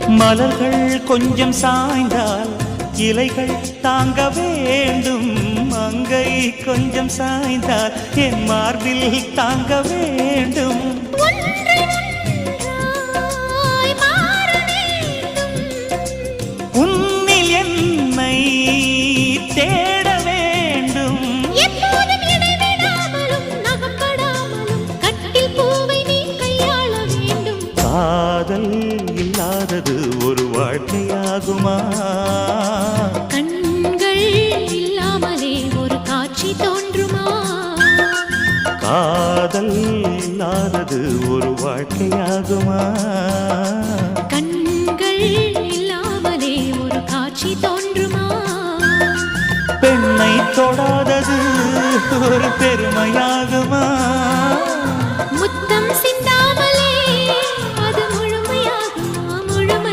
மலர்கள் கொஞ்சம் சாய்ந்தால் இலைகள் தாங்க வேண்டும். மங்கை கொஞ்சம் சாய்ந்தால் என் மார்பில் தாங்க வேண்டும். உன்னில் என்னை தேட வேண்டும். காதல் இல்லாதது ஒரு வாழ்க்கையாகுமா? கண்கள் இல்லாமலே ஒரு காட்சி தோன்றுமா? காதல் இல்லாதது ஒரு வாழ்க்கையாகுமா? கண்கள் இல்லாமலே ஒரு காட்சி தோன்றுமா? பெண்ணை தொடாதது ஒரு பெருமையாகுமா?